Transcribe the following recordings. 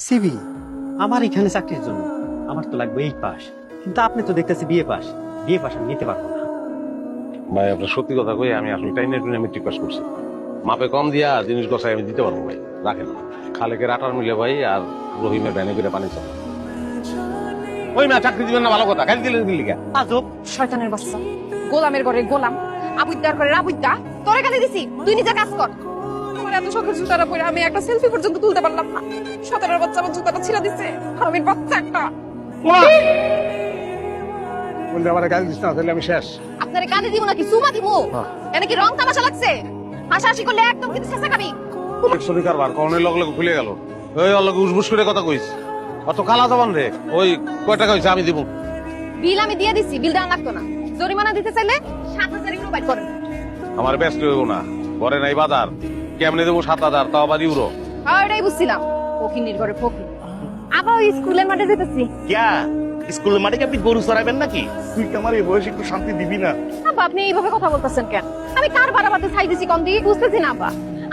CV আমার এখানে চাকরির জন্য আমার তো লাগবে 8 পাস, কিন্তু আপনি তো দেখতেছি বিএ পাস। বিএ পাস আমি নিতে পারবো না। ভাই আপনার সত্যি কথা কই, আমি আসলে টাইনে টুনে মেট্রিক পাস করছি। মাপে কম দিয়া জিনিস গছাই আমি দিতে পারবো ভাই, রাখেন। খালেকের আটার মিলে ভাই আর রহিমের ভ্যানে করে পানি চাপ। ওই না চাকরি দিবেন না ভালো কথা, খালি দিলেন দিল্লি কে আজব শয়তানের বাচ্চা, গোলামের ঘরে গোলাম, আবুদ্দার ঘরে আবুদ্দা। তোরে গালি দিছি, তুই নিজে কাজ কর। আমার এত শখের জুতাটা পরে আমি একটা সেলফি পর্যন্ত তুলতে পারলাম না। সতেরোর বাচ্চা আমার জুতাটা ছিঁড়া দিছে, হারামির বাচ্চা একটা। বললে আমার গাড়ি দিস না, তাহলে আমি শেষ। আপনারে গালি দিব নাকি চুমা দিব? এনে কি রং তামাশা লাগছে? হাসাহাসি করলে একদম কিন্তু শেষে খাবি। ছবি কারবার কনের লগ লগ খুলে গেল। ওই অল্লগ উসবুস করে কথা কইস, অত কালা জবান রে। ওই কয় টাকা হয়েছে আমি দিব। বিল আমি দিয়ে দিছি, বিল দেওয়া লাগতো না। জরিমানা দিতে চাইলে 7,000 ইউরো বাইর করেন। আমার ব্যস্ত হইব না, ঘরে নাই বাজার, কেমনে দেবো 7,000, তাও আবার ইউরো। আর এটাই বুঝছিলাম, ফকিন্নির ঘরে ফকির। আবার ওই স্কুলের মাঠে যেতেছি। ক্যা স্কুলের মাঠে কি আপনি গরু চড়াবেন নাকি? তুই কি আমার এই বয়সে একটু শান্তি দিবি না? আব্বা আপনি এইভাবে কথা বলতেছেন কেন? আমি কার বাড়াবাতে ছাই দিছি কোন দিকে বুঝতেছি না আব্বা।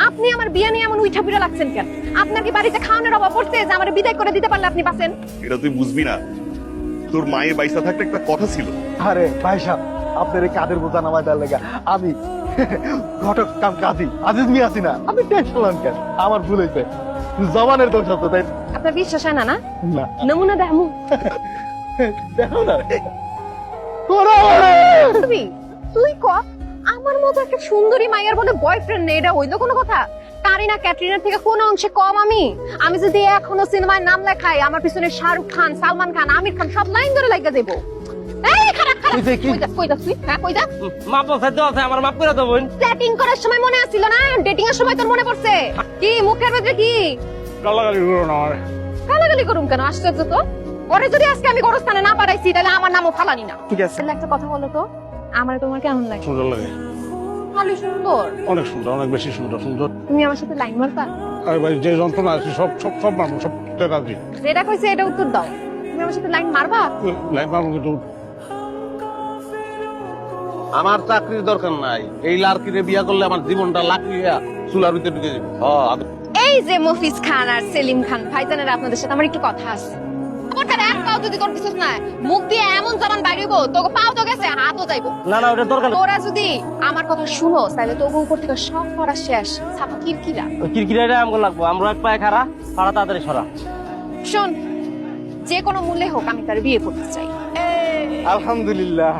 আপনি আমার বিয়ে নিয়ে এমন উইঠা পিড়া লাগছেন কেন? আপনার কি বাড়িতে খাওয়ানোর অভাব পড়ছে যে আমার বিদায় করে দিতে পারলে আপনি বাঁচেন? এটা তুই বুঝবি না। তোর মায়ের বাইসা থাকতে একটা কথা ছিল। আরে ভাই সাহেব, আপনার এই কাদের বোঝা নামায় দেওয়ার লেগে আমি ঘটক কাম কাজী আজিজ মিয়া আছি না, আপনি টেনশন লন কেন? আমার ভুল হয়েছে, জবানের দোষ আছে তাই আপনার বিশ্বাস হয় না না? না। নমুনা দেখামু। দেখো না তুই তুই ক আমার মতো একটা সুন্দরী মাইয়ার বলে বয়ফ্রেন্ড নেই, এটা হইলো কোনো কথা? কারিনা ক্যাটরিনার থেকে কোন অংশে কম আমি? আমি যদি এখনো সিনেমায় নাম লেখাই, আমার পিছনে শাহরুখ খান, সালমান খান, আমির খান সব লাইন ধরে লাগা দেবো। এই খারাপ খারাপ কই যা তুই? হ্যাঁ কই যা? মাপ আছে আছে আমার মাপ করে দেবেন। ফ্ল্যাটিং করার সময় মনে আছিল না? ডেটিং এর সময় তোর মনে পড়ছে? কি মুখের ভিতরে কি গালাগালি করো না আমার। গালাগালি করুম কেন? আশ্চর্য তো। ওরে যদি আজকে আমি গোরস্থানে না পাঠাইছি তাহলে আমার নামও ফালানি না। ঠিক আছে। তাহলে একটা কথা বলো তো, আমার তোমার কেমন লাগে? সুন্দর লাগে, খালি সুন্দর? অনেক সুন্দর, অনেক বেশি সুন্দর। সুন্দর তুমি আমার সাথে লাইন মারবা? আরে ভাই যে যন্ত্রণা আছে সব সব সব মারবো, সব রাজি। যেটা কইছে এটা উত্তর দাও। তুমি আমার সাথে লাইন মারবা? লাইফ মারবো কিন্তু আমার চাকরির দরকার নাই। এই লাড়কিরে বিয়া করলে আমার জীবনটা লাকিয়া চুলার ভিতরে ঢুকে যাবে। এই যে মফিজ খান আর সেলিম খান ভাইজানেরা, আপনাদের সাথে আমার একটু কথা আছে। ওটার এক পাও যদি তোর কিছু না, মুখ দিয়ে এমন জবান বাইরেব, তোকে পাও তো গেছে, হাতও যাইবো। না না ওটা দরকার তোরা যদি আমার কথা শুনো তাহলে তোকে উপর থেকে সব পড়া শেষ। ছাপা কিরকিরা কিরকিরাইটা আমগো লাগবো, আমরা এক পায়ে খাড়া পাড়া তাড়াতাড়ি সরা। শোন, যে কোনো মূল্যে হোক আমি তার বিয়ে করতে চাই। আলহামদুলিল্লাহ।